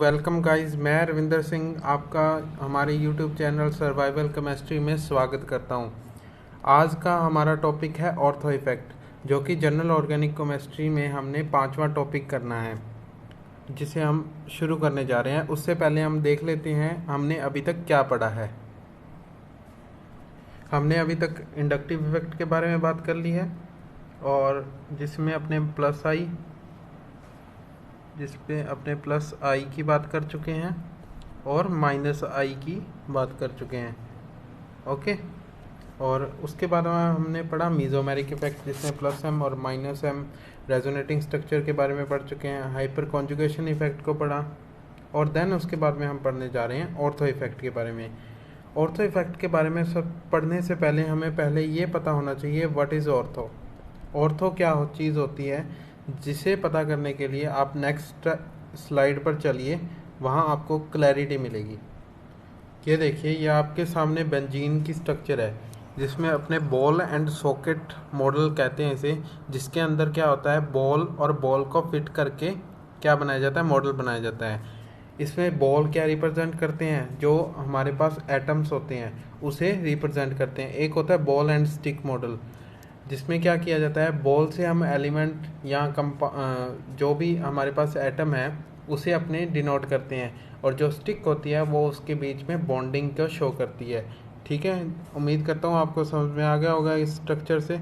Welcome guys, मैं रविंदर सिंह आपका हमारे यूट्यूब चैनल सर्वाइवल केमिस्ट्री में स्वागत करता हूं। आज का हमारा टॉपिक है ऑर्थो इफेक्ट, जो कि जनरल ऑर्गेनिक केमिस्ट्री में हमने 5वां टॉपिक करना है, जिसे हम शुरू करने जा रहे हैं। उससे पहले हम देख लेते हैं हमने अभी तक क्या पढ़ा है। हमने अभी तक इंडक्टिव इफेक्ट के बारे में बात कर ली है, और जिसमें अपने प्लस आई की बात कर चुके हैं और माइनस आई की बात कर चुके हैं। ओके, और उसके बाद में हमने पढ़ा मीजोमेरिक इफेक्ट, जिसमें प्लस एम और माइनस एम रेजोनेटिंग स्ट्रक्चर के बारे में पढ़ चुके हैं। हाइपर कॉन्जुगेशन इफेक्ट को पढ़ा, और देन उसके बाद में हम पढ़ने जा रहे हैं ऑर्थो इफेक्ट के बारे में। ऑर्थो इफेक्ट के बारे में सब पढ़ने से पहले हमें पहले ये पता होना चाहिए व्हाट इज़ ऑर्थो। ऑर्थो क्या चीज़ होती है, जिसे पता करने के लिए आप नेक्स्ट स्लाइड पर चलिए, वहाँ आपको क्लैरिटी मिलेगी। ये देखिए, ये आपके सामने बेंजीन की स्ट्रक्चर है, जिसमें अपने बॉल एंड सॉकेट मॉडल कहते हैं इसे, जिसके अंदर क्या होता है, बॉल और बॉल को फिट करके क्या बनाया जाता है, मॉडल बनाया जाता है। इसमें बॉल क्या रिप्रेजेंट करते हैं, जो हमारे पास एटम्स होते हैं उसे रिप्रेजेंट करते हैं। एक होता है बॉल एंड स्टिक मॉडल, जिसमें क्या किया जाता है, बॉल से हम एलिमेंट या जो भी हमारे पास एटम है उसे अपने डिनोट करते हैं, और जो स्टिक होती है वो उसके बीच में बॉन्डिंग को शो करती है। ठीक है, उम्मीद करता हूँ आपको समझ में आ गया होगा इस स्ट्रक्चर से।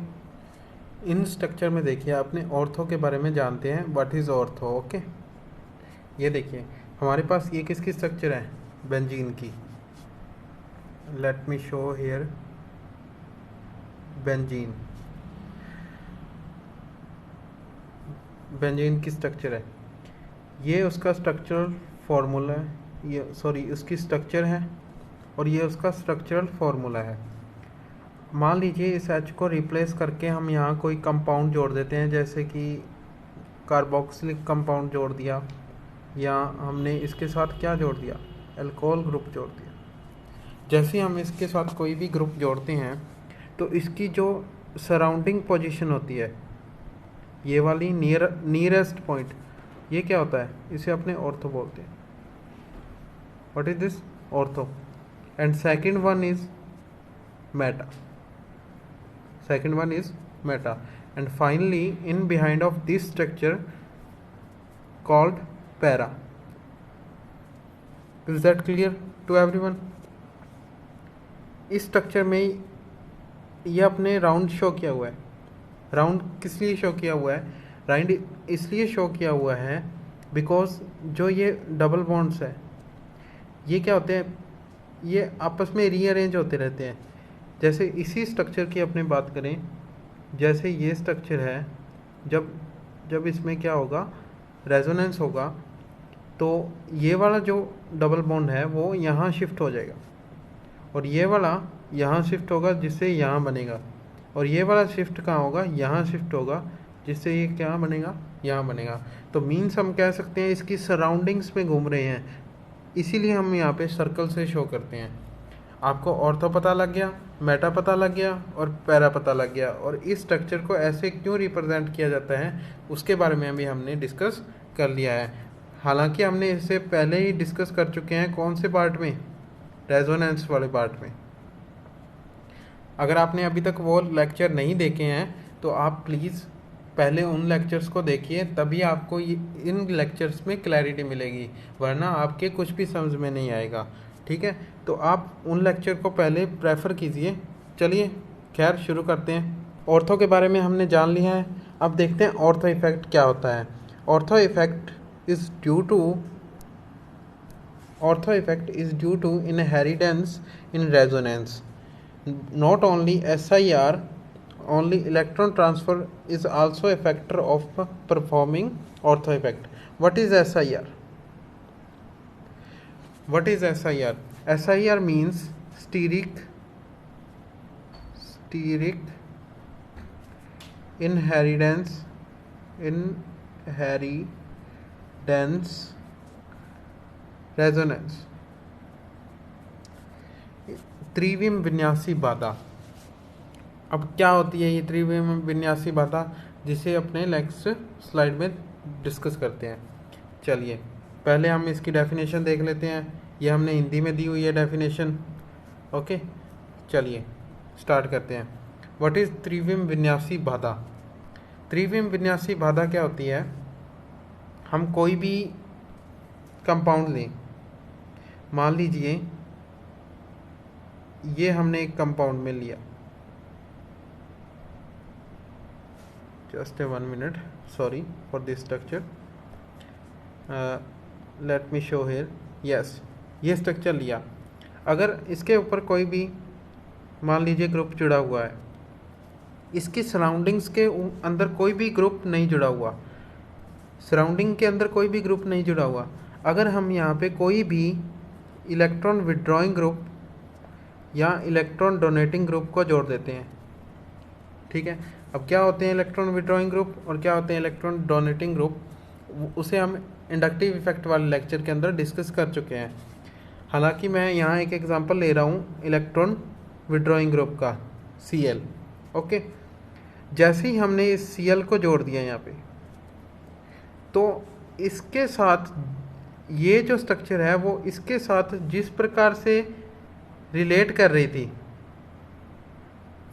इन स्ट्रक्चर में देखिए, अपने ऑर्थो के बारे में जानते हैं, व्हाट इज़ ऑर्थो। ओके, ये देखिए हमारे पास ये किसकी स्ट्रक्चर है, बेंजीन की। Let me show here benzene. Benzene की स्ट्रक्चर है, ये उसका स्ट्रक्चरल फार्मूला है, उसकी स्ट्रक्चर है, और ये उसका स्ट्रक्चरल फार्मूला है। मान लीजिए इस H को रिप्लेस करके हम यहाँ कोई कंपाउंड जोड़ देते हैं, जैसे कि कार्बोक्सिलिक कंपाउंड जोड़ दिया, या हमने इसके साथ क्या जोड़ दिया, अल्कोहल ग्रुप जोड़ दिया। जैसे हम इसके साथ कोई भी ग्रुप जोड़ते हैं तो इसकी जो सराउंडिंग पोजीशन होती है, ये वाली नियरेस्ट पॉइंट, ये क्या होता है, इसे अपने ऑर्थो बोलते हैं। What is this, ortho. And second one is meta, and finally in behind of this structure called para. Is that clear to everyone. इस स्ट्रक्चर में ये अपने राउंड शो किया हुआ है। राउंड किस लिए शो किया हुआ है, राउंड इसलिए शो किया हुआ है बिकॉज जो ये डबल बॉन्ड्स है, ये क्या होते हैं, ये आपस में रीअरेंज होते रहते हैं। जैसे इसी स्ट्रक्चर की अपने बात करें, जैसे ये स्ट्रक्चर है, जब इसमें क्या होगा, रेजोनेंस होगा, तो ये वाला जो डबल बॉन्ड है वो यहाँ शिफ्ट हो जाएगा, और ये वाला यहाँ शिफ्ट होगा, जिससे यहाँ बनेगा, और ये वाला शिफ्ट कहाँ होगा, यहाँ शिफ्ट होगा, जिससे ये क्या बनेगा, यहाँ बनेगा। तो मीन्स हम कह सकते हैं इसकी सराउंडिंग्स में घूम रहे हैं, इसीलिए हम यहाँ पे सर्कल से शो करते हैं। आपको ऑर्थो पता लग गया, मेटा पता लग गया, और पैरा पता लग गया, और इस स्ट्रक्चर को ऐसे क्यों रिप्रेजेंट किया जाता है उसके बारे में भी हमने डिस्कस कर लिया है। हालांकि हमने इससे पहले ही डिस्कस कर चुके हैं, कौन से पार्ट में, रेजोनेंस वाले पार्ट में। अगर आपने अभी तक वो लेक्चर नहीं देखे हैं तो आप प्लीज़ पहले उन लेक्चर्स को देखिए, तभी आपको इन लेक्चर्स में क्लैरिटी मिलेगी, वरना आपके कुछ भी समझ में नहीं आएगा। ठीक है, तो आप उन लेक्चर को पहले प्रेफर कीजिए। चलिए खैर शुरू करते हैं। ऑर्थो के बारे में हमने जान लिया है, अब देखते हैं ऑर्थो इफेक्ट क्या होता है। Ortho effect is due to inheritance in resonance. Not only SIR, only electron transfer is also a factor of performing ortho effect. What is SIR? SIR means steric inheritance resonance. त्रिविम विन्यासी बाधा। अब क्या होती है ये त्रिविम विन्यासी बाधा, जिसे अपने नेक्स्ट स्लाइड में डिस्कस करते हैं। चलिए पहले हम इसकी डेफिनेशन देख लेते हैं। ये हमने हिंदी में दी हुई है डेफिनेशन। ओके, चलिए स्टार्ट करते हैं। व्हाट इज़ त्रिविम विन्यासी बाधा? त्रिविम विन्यासी बाधा क्या होती है? हम कोई भी कंपाउंड लें, मान लीजिए ये हमने एक कंपाउंड में लिया, just 1 minute, sorry for this structure, let me show here. Yes, ये स्ट्रक्चर लिया। अगर इसके ऊपर कोई भी मान लीजिए ग्रुप जुड़ा हुआ है, इसकी सराउंडिंग्स के अंदर कोई भी ग्रुप नहीं जुड़ा हुआ, सराउंडिंग के अंदर कोई भी ग्रुप नहीं जुड़ा हुआ, अगर हम यहाँ पे कोई भी इलेक्ट्रॉन विड्रॉइंग ग्रुप या इलेक्ट्रॉन डोनेटिंग ग्रुप को जोड़ देते हैं, ठीक है। अब क्या होते हैं इलेक्ट्रॉन विड्रॉइंग ग्रुप और क्या होते हैं इलेक्ट्रॉन डोनेटिंग ग्रुप, उसे हम इंडक्टिव इफेक्ट वाले लेक्चर के अंदर डिस्कस कर चुके हैं। हालांकि मैं यहाँ एक एग्जांपल ले रहा हूँ इलेक्ट्रॉन विड्रॉइंग ग्रुप का, Cl। ओके, जैसे ही हमने इस Cl को जोड़ दिया यहाँ पे, तो इसके साथ ये जो स्ट्रक्चर है वो इसके साथ जिस प्रकार से रिलेट कर रही थी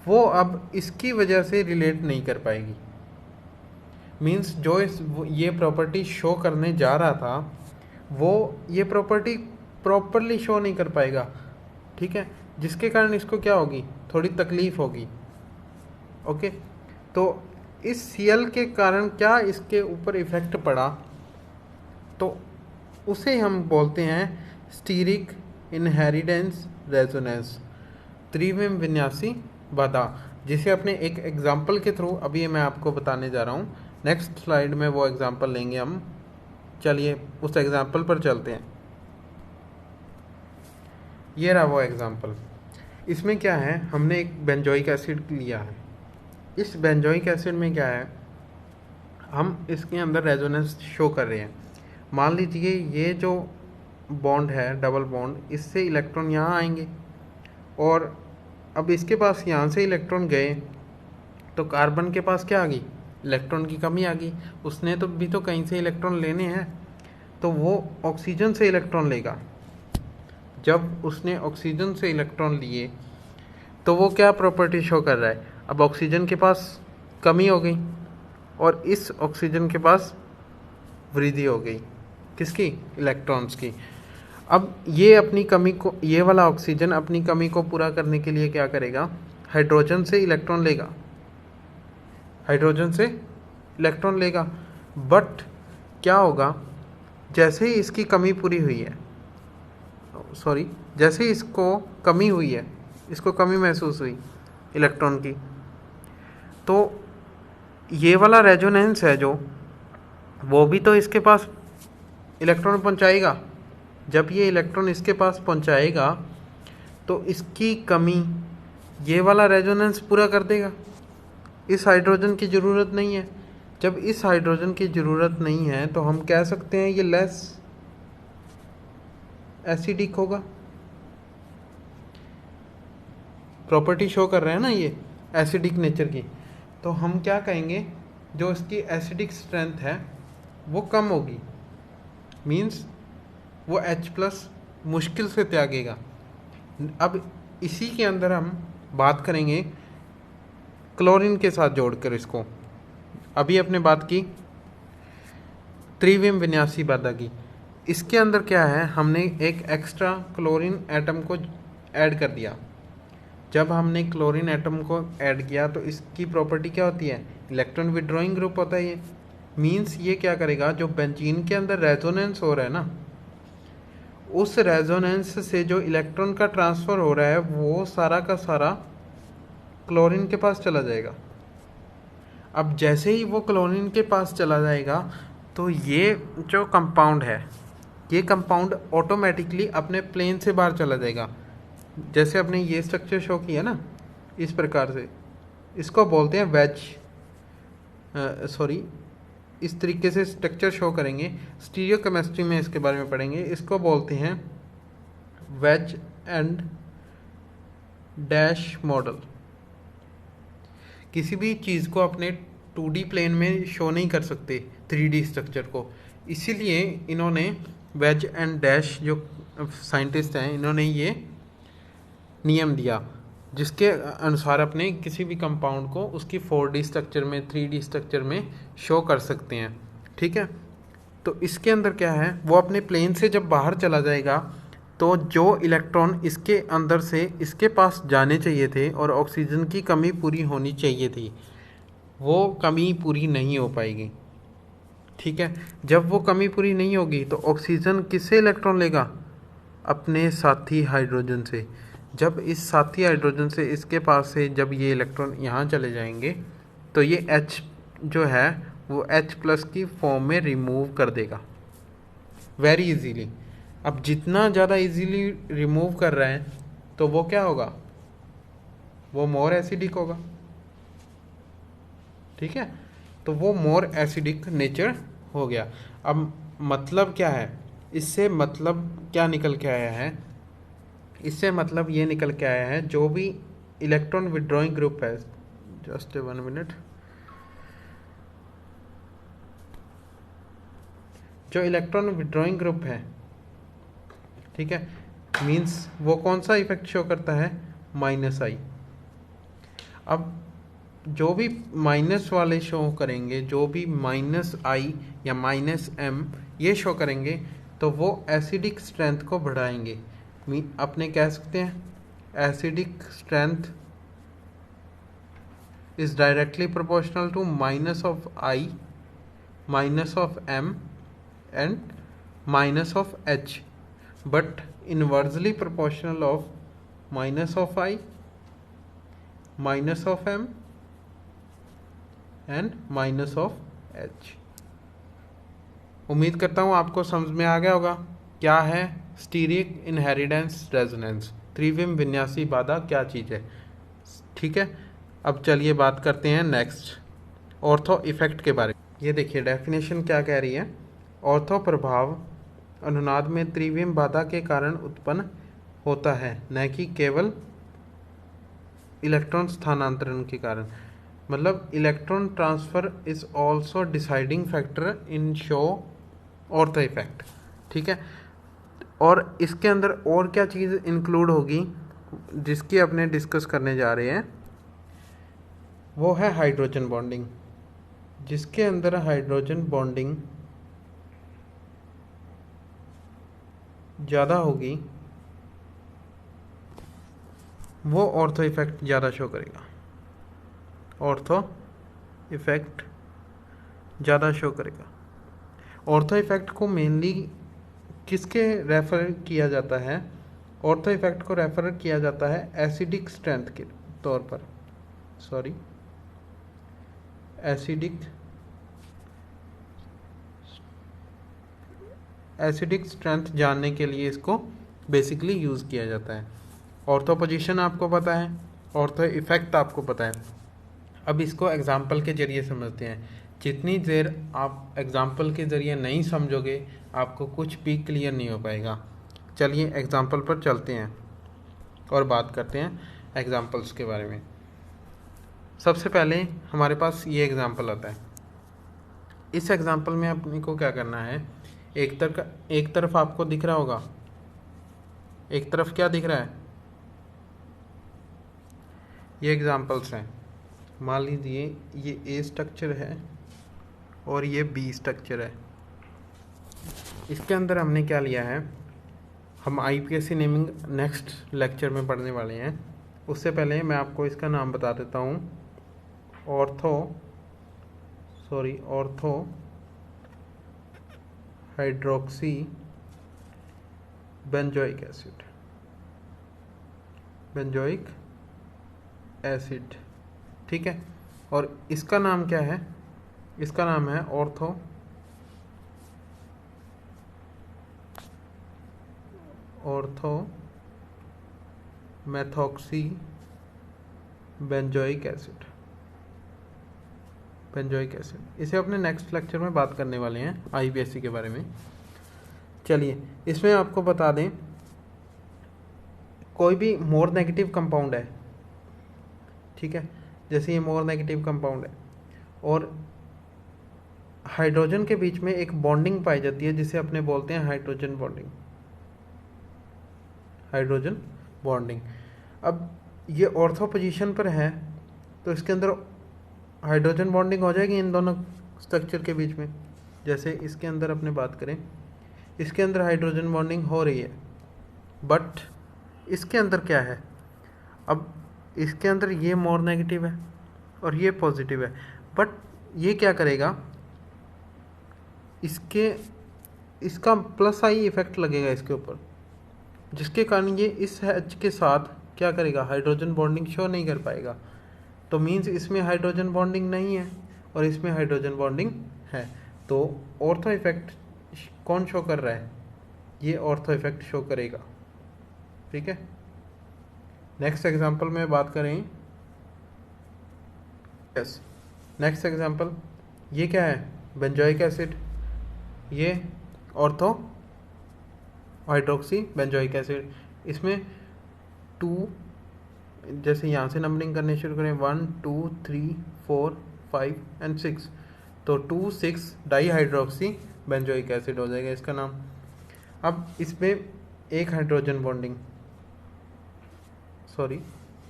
वो अब इसकी वजह से रिलेट नहीं कर पाएगी। मींस जो ये प्रॉपर्टी शो करने जा रहा था वो ये प्रॉपर्टी प्रॉपरली शो नहीं कर पाएगा, ठीक है, जिसके कारण इसको क्या होगी, थोड़ी तकलीफ होगी। ओके, तो इस Cl के कारण क्या इसके ऊपर इफेक्ट पड़ा, तो उसे हम बोलते हैं स्टीरिक इनहेरिटेंस रेजोनेंस, त्रिविम विन्यासी बाधा, जिसे अपने एक एग्जाम्पल के थ्रू अभी मैं आपको बताने जा रहा हूँ। नेक्स्ट स्लाइड में वो एग्जाम्पल लेंगे हम। चलिए उस एग्जाम्पल पर चलते हैं। ये रहा वो एग्जाम्पल। इसमें क्या है, हमने एक बेंजोइक एसिड लिया है। इस बेंजोइक एसिड में क्या है, हम इसके अंदर रेजोनेंस शो कर रहे हैं। मान लीजिए ये जो बॉन्ड है डबल बॉन्ड, इससे इलेक्ट्रॉन यहाँ आएंगे और अब इसके पास यहाँ से इलेक्ट्रॉन गए तो कार्बन के पास क्या आ गई, इलेक्ट्रॉन की कमी आ गई। उसने तो भी तो कहीं से इलेक्ट्रॉन लेने हैं, तो वो ऑक्सीजन से इलेक्ट्रॉन लेगा। जब उसने ऑक्सीजन से इलेक्ट्रॉन लिए तो वो क्या प्रॉपर्टी शो कर रहा है, अब ऑक्सीजन के पास कमी हो गई और इस ऑक्सीजन के पास वृद्धि हो गई, किसकी, इलेक्ट्रॉन्स की। अब ये अपनी कमी को, ये वाला ऑक्सीजन अपनी कमी को पूरा करने के लिए क्या करेगा, हाइड्रोजन से इलेक्ट्रॉन लेगा, हाइड्रोजन से इलेक्ट्रॉन लेगा। बट क्या होगा, जैसे ही इसकी कमी पूरी हुई है, सॉरी, जैसे ही इसको कमी हुई है, इसको कमी महसूस हुई इलेक्ट्रॉन की, तो ये वाला रेजोनेंस है जो, वो भी तो इसके पास इलेक्ट्रॉन पहुंचाएगा। जब ये इलेक्ट्रॉन इसके पास पहुंचाएगा तो इसकी कमी ये वाला रेजोनेंस पूरा कर देगा। इस हाइड्रोजन की ज़रूरत नहीं है। जब इस हाइड्रोजन की ज़रूरत नहीं है तो हम कह सकते हैं ये लेस एसिडिक होगा। प्रॉपर्टी शो कर रहे हैं ना ये एसिडिक नेचर की, तो हम क्या कहेंगे, जो इसकी एसिडिक स्ट्रेंथ है वो कम होगी, मींस वो H+ मुश्किल से त्यागेगा। अब इसी के अंदर हम बात करेंगे क्लोरीन के साथ जोड़कर इसको। अभी अपने बात की त्रिविम विन्यासी बाधा की। इसके अंदर क्या है, हमने एक एक्स्ट्रा क्लोरीन एटम को ऐड कर दिया। जब हमने क्लोरीन एटम को ऐड किया तो इसकी प्रॉपर्टी क्या होती है, इलेक्ट्रॉन विड्रॉइंग ग्रुप होता है ये। मींस ये क्या करेगा, जो बेंजीन के अंदर रेजोनेंस हो रहा है ना, उस रेजोनेंस से जो इलेक्ट्रॉन का ट्रांसफ़र हो रहा है वो सारा का सारा क्लोरीन के पास चला जाएगा। अब जैसे ही वो क्लोरीन के पास चला जाएगा तो ये जो कंपाउंड है, ये कंपाउंड ऑटोमेटिकली अपने प्लेन से बाहर चला जाएगा। जैसे आपने ये स्ट्रक्चर शो किया ना, इस प्रकार से, इसको बोलते हैं वेज, सॉरी, इस तरीके से स्ट्रक्चर शो करेंगे। स्टीरियोकेमिस्ट्री में इसके बारे में पढ़ेंगे। इसको बोलते हैं वेज एंड डैश मॉडल। किसी भी चीज़ को अपने 2D प्लेन में शो नहीं कर सकते 3D स्ट्रक्चर को, इसीलिए इन्होंने वेज एंड डैश जो साइंटिस्ट हैं, इन्होंने ये नियम दिया जिसके अनुसार अपने किसी भी कंपाउंड को उसकी 4D स्ट्रक्चर में, 3D स्ट्रक्चर में शो कर सकते हैं। ठीक है, तो इसके अंदर क्या है, वो अपने प्लेन से जब बाहर चला जाएगा तो जो इलेक्ट्रॉन इसके अंदर से इसके पास जाने चाहिए थे और ऑक्सीजन की कमी पूरी होनी चाहिए थी, वो कमी पूरी नहीं हो पाएगी। ठीक है, जब वो कमी पूरी नहीं होगी तो ऑक्सीजन किससे इलेक्ट्रॉन लेगा, अपने साथी हाइड्रोजन से। जब इस साथी हाइड्रोजन से इसके पास से जब ये इलेक्ट्रॉन यहाँ चले जाएंगे तो ये H जो है वो H+ की फॉर्म में रिमूव कर देगा वेरी इजीली। अब जितना ज़्यादा इजीली रिमूव कर रहे हैं तो वो क्या होगा, वो मोर एसिडिक होगा। ठीक है, तो वो मोर एसिडिक नेचर हो गया। अब मतलब क्या है, इससे मतलब क्या निकल के आया है, इससे मतलब ये निकल के आया है जो भी इलेक्ट्रॉन विड्रॉइंग ग्रुप है, जस्ट 1 मिनट, जो इलेक्ट्रॉन विड्रॉइंग ग्रुप है, ठीक है, मींस वो कौन सा इफेक्ट शो करता है, -I। अब जो भी माइनस वाले शो करेंगे, जो भी -I या -M ये शो करेंगे तो वो एसिडिक स्ट्रेंथ को बढ़ाएंगे। अपने कह सकते हैं acidic strength is directly proportional to -I, -M and -H, but inversely proportional of -I, -M and -H। उम्मीद करता हूँ आपको समझ में आ गया होगा क्या है स्टीरिक इनहेरिटेंस रेजोनेंस, त्रिविम विन्यासी बाधा क्या चीज़ है। ठीक है, अब चलिए बात करते हैं नेक्स्ट ऑर्थो इफेक्ट के बारे में। ये देखिए डेफिनेशन क्या कह रही है, ऑर्थो प्रभाव अनुनाद में त्रिविम बाधा के कारण उत्पन्न होता है, न कि केवल इलेक्ट्रॉन स्थानांतरण के कारण। मतलब electron transfer is also deciding factor in show ortho effect. ठीक है, और इसके अंदर और क्या चीज़ इंक्लूड होगी जिसकी अपने डिस्कस करने जा रहे हैं, वो है हाइड्रोजन बॉन्डिंग। जिसके अंदर हाइड्रोजन बॉन्डिंग ज़्यादा होगी वो ऑर्थो इफेक्ट ज़्यादा शो करेगा, ऑर्थो इफेक्ट ज़्यादा शो करेगा। ऑर्थो इफेक्ट को मेनली किसके रेफर किया जाता है, ऑर्थो इफेक्ट को रेफर किया जाता है एसिडिक स्ट्रेंथ के तौर पर, सॉरी एसिडिक स्ट्रेंथ जानने के लिए इसको बेसिकली यूज़ किया जाता है। ऑर्थो पोजीशन आपको पता है, ऑर्थो इफेक्ट आपको पता है। अब इसको एग्जाम्पल के ज़रिए समझते हैं। जितनी देर आप एग्जाम्पल के ज़रिए नहीं समझोगे आपको कुछ भी क्लियर नहीं हो पाएगा। चलिए एग्जाम्पल पर चलते हैं और बात करते हैं एग्जाम्पल्स के बारे में। सबसे पहले हमारे पास ये एग्जाम्पल आता है। इस एग्जाम्पल में अपने को क्या करना है, एक तरफ आपको दिख रहा होगा, एक तरफ क्या दिख रहा है, ये एग्जाम्पल्स हैं। मान लीजिए ये ए स्ट्रक्चर है और ये बी स्ट्रक्चर है। इसके अंदर हमने क्या लिया है, हम आईपीएससी नेमिंग नेक्स्ट लेक्चर में पढ़ने वाले हैं। उससे पहले मैं आपको इसका नाम बता देता हूँ, ऑर्थो हाइड्रोक्सी बेंजोइक एसिड। ठीक है, और इसका नाम क्या है, इसका नाम है ऑर्थो मेथॉक्सी बेंजोइक एसिड। इसे अपने नेक्स्ट लेक्चर में बात करने वाले हैं आईपीएससी के बारे में। चलिए इसमें आपको बता दें, कोई भी मोर नेगेटिव कंपाउंड है, ठीक है, जैसे ये मोर नेगेटिव कंपाउंड है और हाइड्रोजन के बीच में एक बॉन्डिंग पाई जाती है जिसे अपने बोलते हैं हाइड्रोजन बॉन्डिंग। Hydrogen bonding. अब ये ऑर्थो पोजीशन पर है तो इसके अंदर हाइड्रोजन बॉन्डिंग हो जाएगी इन दोनों स्ट्रक्चर के बीच में। जैसे इसके अंदर अपने बात करें, इसके अंदर हाइड्रोजन बॉन्डिंग हो रही है, बट इसके अंदर क्या है, अब इसके अंदर ये मोर नेगेटिव है और ये पॉजिटिव है, बट ये क्या करेगा, इसका प्लस आई इफेक्ट लगेगा इसके ऊपर, जिसके कारण ये इस H के साथ क्या करेगा, हाइड्रोजन बॉन्डिंग शो नहीं कर पाएगा। तो मीन्स इसमें हाइड्रोजन बॉन्डिंग नहीं है और इसमें हाइड्रोजन बॉन्डिंग है। तो ऑर्थो इफेक्ट कौन शो कर रहा है, ये ऑर्थो इफेक्ट शो करेगा। ठीक है, नेक्स्ट एग्जांपल में बात करें। यस, नेक्स्ट एग्जांपल, ये क्या है, बेंजोइक एसिड, ये ऑर्थो हाइड्रोक्सी बेंजोइक एसिड। इसमें 2, जैसे यहाँ से नंबरिंग करने शुरू करें, 1 2 3 4 5 एंड 6, तो 2 6 डाई हाइड्रोक्सी बेंजोइक एसिड हो जाएगा इसका नाम। अब इसमें एक हाइड्रोजन बॉन्डिंग, सॉरी,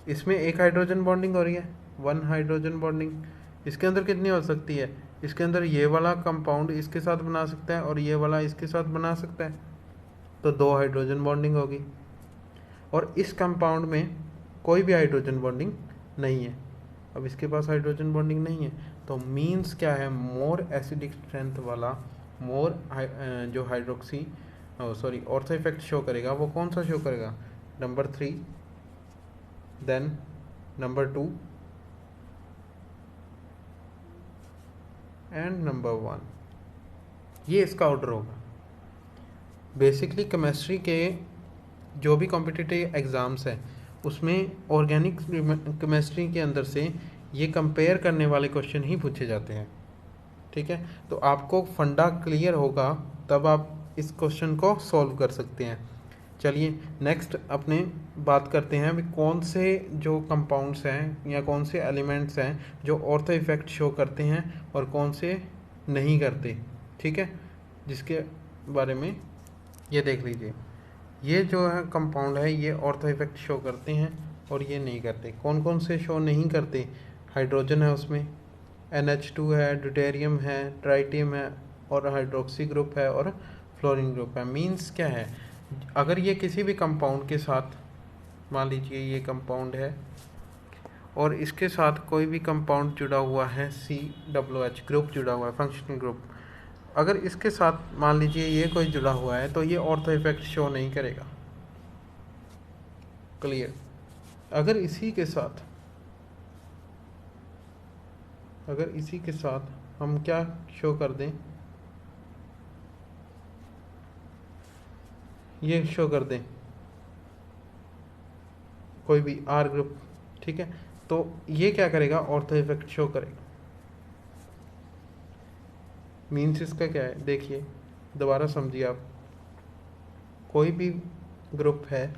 इसमें एक हाइड्रोजन बॉन्डिंग हो रही है, 1 हाइड्रोजन बॉन्डिंग। इसके अंदर कितनी हो सकती है, इसके अंदर ये वाला कंपाउंड इसके साथ बना सकता है और ये वाला इसके साथ बना सकता है, तो 2 हाइड्रोजन बॉन्डिंग होगी। और इस कंपाउंड में कोई भी हाइड्रोजन बॉन्डिंग नहीं है। अब इसके पास हाइड्रोजन बॉन्डिंग नहीं है, तो मीन्स क्या है, मोर एसिडिक स्ट्रेंथ वाला, मोर जो hydroxy sorry ortho effect show करेगा, वो कौन सा शो करेगा, number 3, then number 2 and number 1। ये इसका ऑर्डर होगा। बेसिकली केमिस्ट्री के जो भी कॉम्पिटिटिव एग्ज़ाम्स हैं उसमें ऑर्गेनिक केमिस्ट्री के अंदर से ये कंपेयर करने वाले क्वेश्चन ही पूछे जाते हैं। ठीक है, तो आपको फंडा क्लियर होगा तब आप इस क्वेश्चन को सॉल्व कर सकते हैं। चलिए नेक्स्ट अपने बात करते हैं अभी कौन से जो कंपाउंड्स हैं या कौन से एलिमेंट्स हैं जो ऑर्थो इफेक्ट शो करते हैं और कौन से नहीं करते। ठीक है, जिसके बारे में ये देख लीजिए। ये जो है कंपाउंड है ये ऑर्थो इफेक्ट शो करते हैं और ये नहीं करते। कौन कौन से शो नहीं करते, हाइड्रोजन है उसमें, NH2 है, ड्यूटेरियम है, ट्राइटियम है और हाइड्रोक्सी ग्रुप है और फ्लोरीन ग्रुप है। मीन्स क्या है, अगर ये किसी भी कंपाउंड के साथ, मान लीजिए ये कंपाउंड है और इसके साथ कोई भी कंपाउंड जुड़ा हुआ है, COOH ग्रुप जुड़ा हुआ है, फंक्शनल ग्रुप, अगर इसके साथ मान लीजिए ये कोई जुड़ा हुआ है तो ये ऑर्थो इफेक्ट शो नहीं करेगा। क्लियर। अगर इसी के साथ हम क्या शो कर दें, ये शो कर दें कोई भी R ग्रुप, ठीक है, तो ये क्या करेगा, ऑर्थो इफेक्ट शो करेगा। मीन्स इसका क्या है, देखिए दोबारा समझिए आप, कोई भी ग्रुप है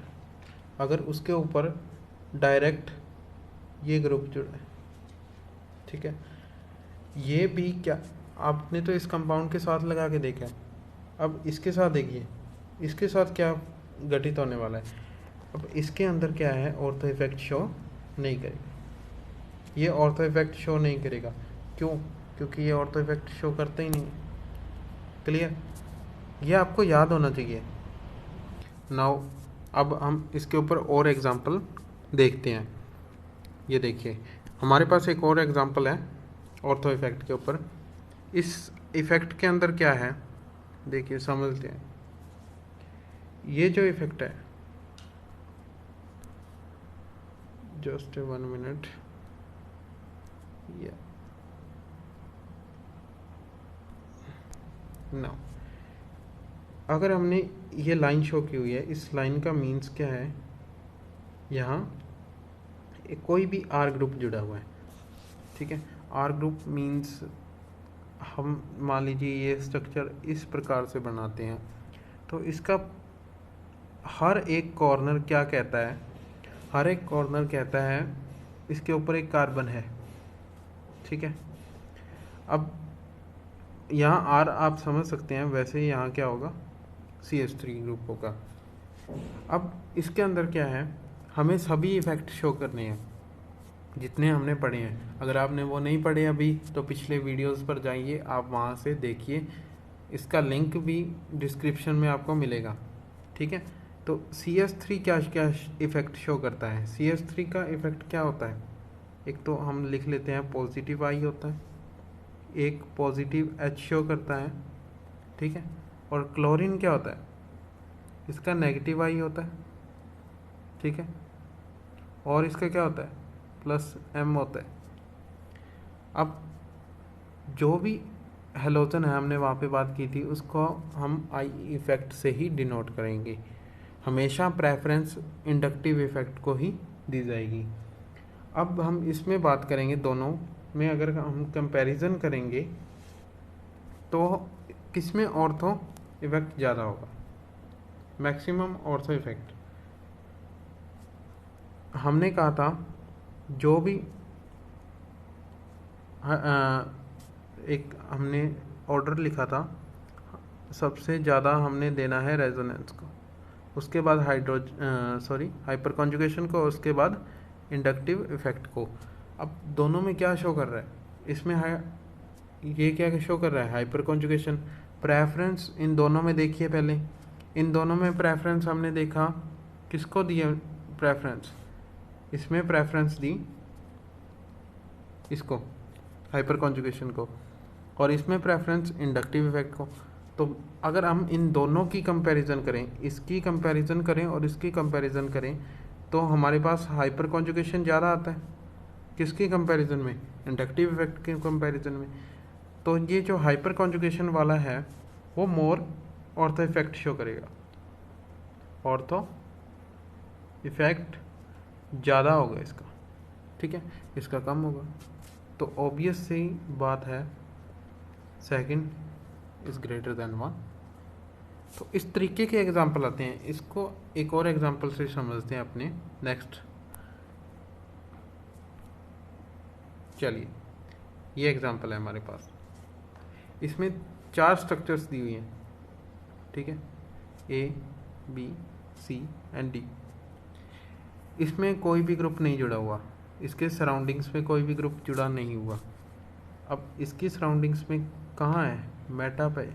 अगर उसके ऊपर डायरेक्ट ये ग्रुप जुड़ा है, ठीक है, ये भी क्या, आपने तो इस कंपाउंड के साथ लगा के देखा है, अब इसके साथ देखिए, इसके साथ क्या घटित होने वाला है। अब इसके अंदर क्या है, ऑर्थो इफेक्ट शो नहीं करेगा, ये ऑर्थो इफेक्ट शो नहीं करेगा। क्यों, क्योंकि ये ऑर्थो इफेक्ट शो करते ही नहीं। क्लियर, ये आपको याद होना चाहिए। नाउ अब हम इसके ऊपर और एग्जांपल देखते हैं। ये देखिए हमारे पास एक और एग्जांपल है ऑर्थो इफेक्ट के ऊपर। इस इफेक्ट के अंदर क्या है, देखिए समझते हैं। ये जो इफेक्ट है, जस्ट 1 मिनट, नाउ अगर हमने ये लाइन शो की हुई है, इस लाइन का मीन्स क्या है, यहाँ कोई भी R ग्रुप जुड़ा हुआ है, ठीक है। R ग्रुप मीन्स हम मान लीजिए ये स्ट्रक्चर इस प्रकार से बनाते हैं, तो इसका हर एक कॉर्नर क्या कहता है, हर एक कॉर्नर कहता है इसके ऊपर एक कार्बन है, ठीक है। अब यहाँ आर आप समझ सकते हैं, वैसे ही यहाँ क्या होगा, CH3 ग्रुप होगा। अब इसके अंदर क्या है, हमें सभी इफ़ेक्ट शो करने हैं जितने हमने पढ़े हैं। अगर आपने वो नहीं पढ़े अभी तो पिछले वीडियोस पर जाइए, आप वहाँ से देखिए, इसका लिंक भी डिस्क्रिप्शन में आपको मिलेगा, ठीक है। तो CH3 क्या क्या इफ़ेक्ट शो करता है, CH3 का इफ़ेक्ट क्या होता है, एक तो हम लिख लेते हैं पॉजिटिव आई होता है, एक पॉजिटिव H शो करता है, ठीक है। और क्लोरीन क्या होता है, इसका नेगेटिव आई होता है, ठीक है। और इसका क्या होता है, प्लस M होता है। अब जो भी हेलोजन है, हमने वहाँ पे बात की थी, उसको हम आई इफ़ेक्ट से ही डिनोट करेंगे। हमेशा प्रेफरेंस इंडक्टिव इफ़ेक्ट को ही दी जाएगी। अब हम इसमें बात करेंगे, दोनों में अगर हम कंपैरिजन करेंगे तो किसमें ऑर्थो इफ़ेक्ट ज़्यादा होगा, मैक्सिमम ऑर्थो इफ़ेक्ट। हमने कहा था जो भी एक हमने ऑर्डर लिखा था, सबसे ज़्यादा हमने देना है रेजोनेंस को, उसके बाद हाइपर कॉन्जुगेशन को, उसके बाद इंडक्टिव इफेक्ट को। अब दोनों में क्या शो कर रहा है, इसमें ये क्या शो कर रहा है, हाइपर कॉन्जुगेशन। प्रेफरेंस इन दोनों में देखिए, पहले इन दोनों में प्रेफरेंस हमने देखा, किसको दिया प्रेफरेंस, इसमें प्रेफरेंस दी इसको, हाइपर कॉन्जुगेशन को, और इसमें प्रेफरेंस इंडक्टिव इफेक्ट को। तो अगर हम इन दोनों की कंपैरिजन करें, इसकी कंपैरिजन करें और इसकी कंपैरिजन करें, तो हमारे पास हाइपर कॉन्जुगेशन ज़्यादा आता है, किसकी कंपैरिजन में, इंडक्टिव इफेक्ट के कंपैरिजन में। तो ये जो हाइपर कॉन्जुगेशन वाला है वो मोर ऑर्थो इफेक्ट शो करेगा, ऑर्थो इफेक्ट ज़्यादा होगा इसका, ठीक है, इसका कम होगा। तो ऑब्वियस सी बात है, सेकंड इज ग्रेटर देन 1। तो इस तरीके के एग्जाम्पल आते हैं, इसको एक और एग्जाम्पल से समझते हैं अपने नेक्स्ट। चलिए, ये एग्जाम्पल है हमारे पास, इसमें 4 स्ट्रक्चर्स दी हुई हैं, ठीक है, A, B, C and D। इसमें कोई भी ग्रुप नहीं जुड़ा हुआ, इसके सराउंडिंग्स में कोई भी ग्रुप जुड़ा नहीं हुआ। अब इसकी सराउंडिंग्स में कहाँ है, मेटा पे,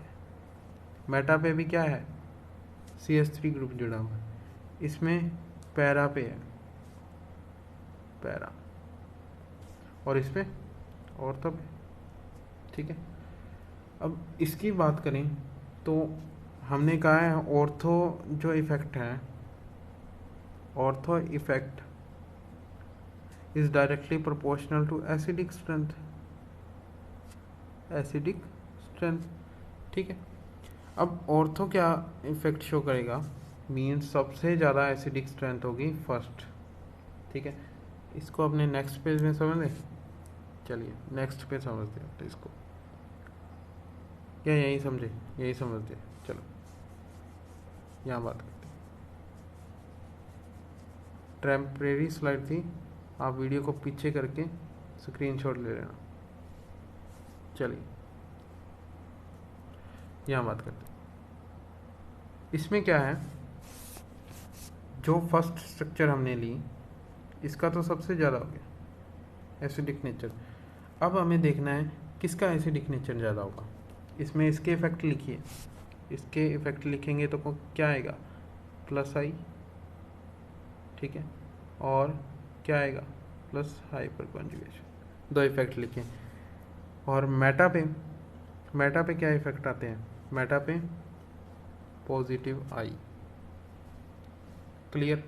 मेटा पे भी क्या है, CH3 ग्रुप जुड़ा हुआ है। इसमें पैरा पे है, पैरा, और इसमें ऑर्थो पे, ठीक है। अब इसकी बात करें तो हमने कहा है ऑर्थो जो इफेक्ट है, ortho effect is directly proportional to acidic strength, acidic strength, ठीक है। अब ऑर्थो क्या इफेक्ट शो करेगा, मीन्स सबसे ज़्यादा एसिडिक स्ट्रेंथ होगी फर्स्ट, ठीक है। इसको अपने नेक्स्ट पेज में समझ लें, चलिए नेक्स्ट पे समझते हैं इसको, क्या यही समझे, यही समझते, चलो यहाँ बात करते हैं। टेम्परेरी स्लाइड थी, आप वीडियो को पीछे करके स्क्रीनशॉट ले लेना। चलिए यहाँ बात करते हैं, इसमें क्या है, जो फर्स्ट स्ट्रक्चर हमने ली इसका तो सबसे ज़्यादा हो गया एसिडिक नेचर। अब हमें देखना है किसका एसिडिक नेचर ज़्यादा होगा। इसमें इसके इफेक्ट लिखिए, इसके इफेक्ट लिखेंगे तो क्या आएगा, प्लस आई, ठीक है, और क्या आएगा, प्लस हाइपर कॉन्जुगेशन, 2 इफेक्ट लिखें। और मेटा पे क्या इफेक्ट आते हैं, मेटा पे पॉजिटिव आई, क्लियर।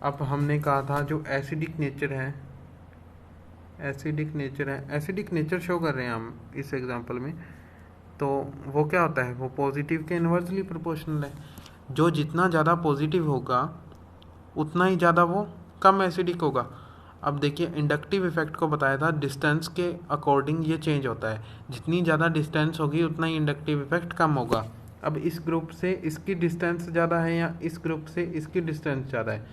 अब हमने कहा था जो एसिडिक नेचर है, एसिडिक नेचर शो कर रहे हैं हम इस एग्जांपल में, तो वो क्या होता है, वो पॉजिटिव के इन्वर्सली प्रोपोर्शनल है। जो जितना ज़्यादा पॉजिटिव होगा उतना ही ज़्यादा वो कम एसिडिक होगा। अब देखिए इंडक्टिव इफेक्ट को बताया था, डिस्टेंस के अकॉर्डिंग ये चेंज होता है, जितनी ज़्यादा डिस्टेंस होगी उतना ही इंडक्टिव इफेक्ट कम होगा। अब इस ग्रुप से इसकी डिस्टेंस ज़्यादा है या इस ग्रुप से इसकी डिस्टेंस ज़्यादा है,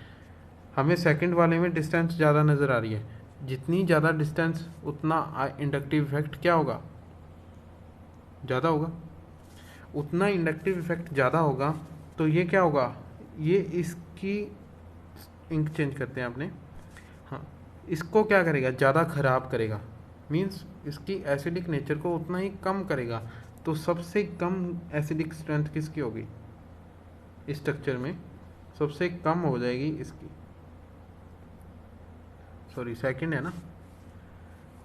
हमें सेकंड वाले में डिस्टेंस ज़्यादा नज़र आ रही है। जितनी ज़्यादा डिस्टेंस उतना इंडक्टिव इफेक्ट क्या होगा, ज़्यादा होगा, उतना इंडक्टिव इफेक्ट ज़्यादा होगा। तो ये क्या होगा, ये इसकी इंक चेंज करते हैं आपने, हाँ, इसको क्या करेगा, ज़्यादा ख़राब करेगा, मीन्स इसकी एसिडिक नेचर को उतना ही कम करेगा। तो सबसे कम एसिडिक स्ट्रेंथ किसकी होगी इस स्ट्रक्चर में, सबसे कम हो जाएगी इसकी, सॉरी सेकंड है ना,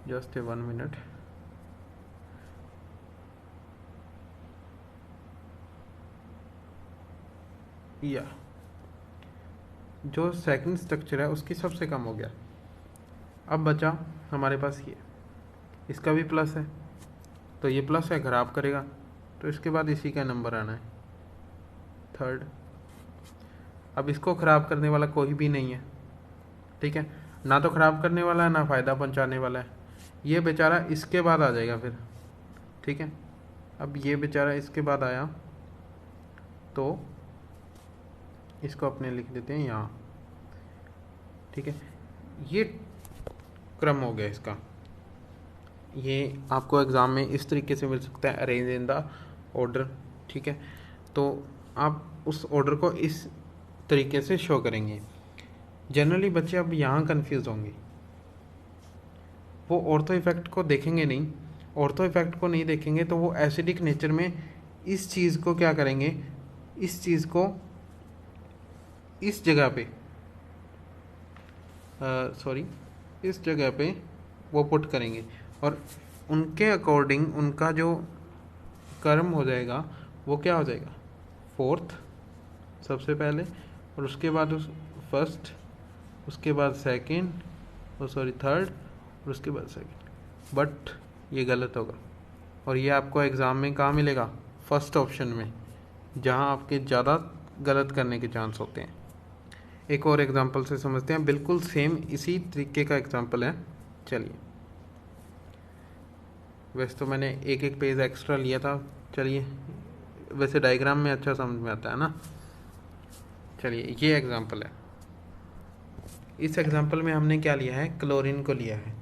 जस्ट 1 मिनट। या जो सेकंड स्ट्रक्चर है उसकी सबसे कम हो गया। अब बचा हमारे पास ये, इसका भी प्लस है, तो ये प्लस है, खराब करेगा, तो इसके बाद इसी का नंबर आना है थर्ड। अब इसको ख़राब करने वाला कोई भी नहीं है, ठीक है, ना तो ख़राब करने वाला है ना फ़ायदा पहुंचाने वाला है, ये बेचारा इसके बाद आ जाएगा फिर, ठीक है। अब ये बेचारा इसके बाद आया तो इसको अपने लिख देते हैं यहाँ, ठीक है। ये क्रम हो गया इसका, ये आपको एग्ज़ाम में इस तरीके से मिल सकता है, अरेंज इन द ऑर्डर, ठीक है। तो आप उस ऑर्डर को इस तरीके से शो करेंगे। जनरली बच्चे अब यहाँ कंफ्यूज होंगे, वो ऑर्थो इफेक्ट को देखेंगे नहीं, ऑर्थो इफेक्ट को नहीं देखेंगे तो वो एसिडिक नेचर में इस चीज़ को क्या करेंगे, इस चीज़ को इस जगह पे सॉरी इस जगह पे वो पुट करेंगे, और उनके अकॉर्डिंग उनका जो कर्म हो जाएगा वो क्या हो जाएगा, फोर्थ सबसे पहले, और उसके बाद उस फर्स्ट, उसके बाद सेकंड, और सॉरी थर्ड, और उसके बाद सेकंड। बट ये गलत होगा, और ये आपको एग्ज़ाम में कहाँ मिलेगा, फर्स्ट ऑप्शन में, जहाँ आपके ज़्यादा गलत करने के चांस होते हैं। एक और एग्जांपल से समझते हैं, बिल्कुल सेम इसी तरीके का एग्जांपल है। चलिए, वैसे तो मैंने एक एक पेज एक्स्ट्रा लिया था, चलिए वैसे डायग्राम में अच्छा समझ में आता है ना। चलिए ये एग्जांपल है, इस एग्जांपल में हमने क्या लिया है, क्लोरीन को लिया है।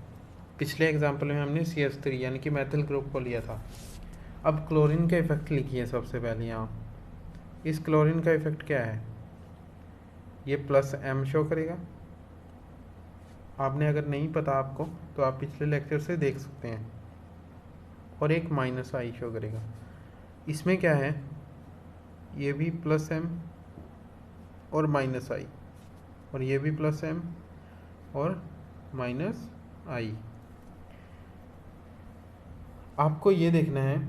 पिछले एग्जांपल में हमने CH3 यानी कि मैथिल ग्रुप को लिया था। अब क्लोरीन का इफेक्ट लिखिए सबसे पहले यहाँ। इस क्लोरीन का इफेक्ट क्या है, ये +M शो करेगा। आपने अगर नहीं पता आपको तो आप पिछले लेक्चर से देख सकते हैं, और एक -I शो करेगा। इसमें क्या है, ये भी +M और -I, और ये भी +M और -I। आपको ये देखना है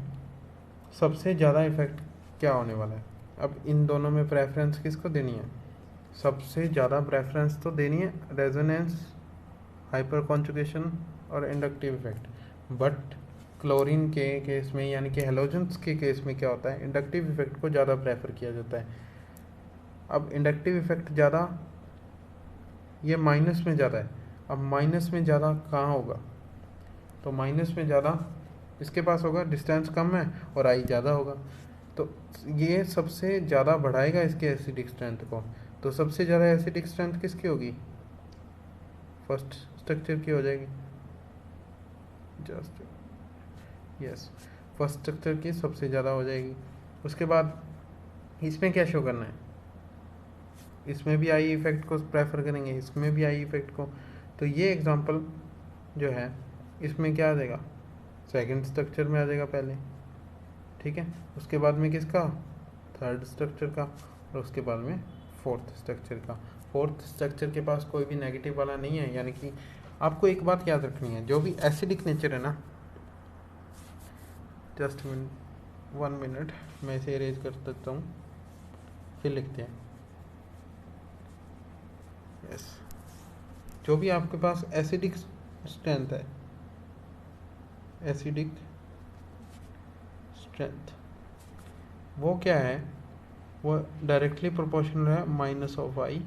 सबसे ज़्यादा इफेक्ट क्या होने वाला है। अब इन दोनों में प्रेफरेंस किसको देनी है, सबसे ज़्यादा प्रेफरेंस तो देनी है रेजोनेंस, हाइपर कॉन्जुगेशन और इंडक्टिव इफेक्ट। बट क्लोरीन के केस में यानी कि हेलोजेंस के केस में क्या होता है, इंडक्टिव इफेक्ट को ज़्यादा प्रेफर किया जाता है। अब इंडक्टिव इफेक्ट ज़्यादा, ये माइनस में ज़्यादा है। अब माइनस में ज़्यादा कहाँ होगा, तो माइनस में ज़्यादा इसके पास होगा, डिस्टेंस कम है और आई ज़्यादा होगा, तो ये सबसे ज़्यादा बढ़ाएगा इसके एसिडिक स्ट्रेंथ को। तो सबसे ज़्यादा एसिडिक स्ट्रेंथ किसकी होगी, फर्स्ट स्ट्रक्चर की हो जाएगी, जस्ट यस, फर्स्ट स्ट्रक्चर की सबसे ज़्यादा हो जाएगी। उसके बाद इसमें क्या शो करना है, इसमें भी आई इफेक्ट को प्रेफर करेंगे, इसमें भी आई इफेक्ट को। तो ये एग्जांपल जो है इसमें क्या आ जाएगा, सेकंड स्ट्रक्चर में आ जाएगा पहले, ठीक है। उसके बाद में किसका, थर्ड स्ट्रक्चर का, और उसके बाद में फोर्थ स्ट्रक्चर का। फोर्थ स्ट्रक्चर के पास कोई भी नेगेटिव वाला नहीं है, यानी कि आपको एक बात याद रखनी है, जो भी एसिडिक नेचर है ना, जस्ट 1 मिनट मैं इसे अरेंज कर सकता हूँ, फिर लिखते हैं। यस, जो भी आपके पास एसिडिक स्ट्रेंथ है, एसिडिक स्ट्रेंथ वो क्या है, वो डायरेक्टली प्रोपोर्शनल है -I।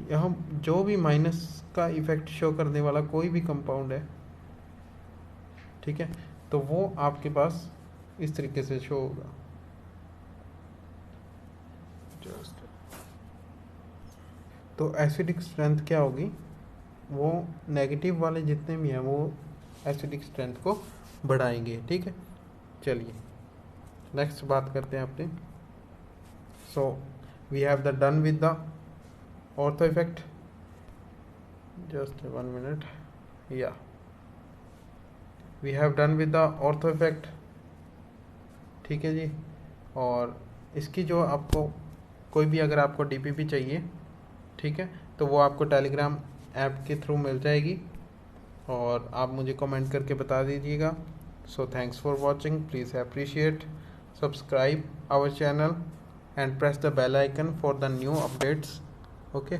यहाँ जो भी माइनस का इफेक्ट शो करने वाला कोई भी कंपाउंड है, ठीक है, तो वो आपके पास इस तरीके से शो होगा। तो एसिडिक स्ट्रेंथ क्या होगी, वो नेगेटिव वाले जितने भी हैं वो एसिडिक स्ट्रेंथ को बढ़ाएंगे, ठीक है। चलिए नेक्स्ट बात करते हैं अपने। So we have the done with the ortho effect, just 1 minute, या we have done with the ortho effect, ठीक है जी। और इसकी जो आपको कोई भी अगर आपको डीपीपी चाहिए, ठीक है, तो वो आपको टेलीग्राम ऐप के थ्रू मिल जाएगी और आप मुझे कमेंट करके बता दीजिएगा। So thanks for watching, please appreciate, subscribe our channel and press the bell icon for the new updates. Okay.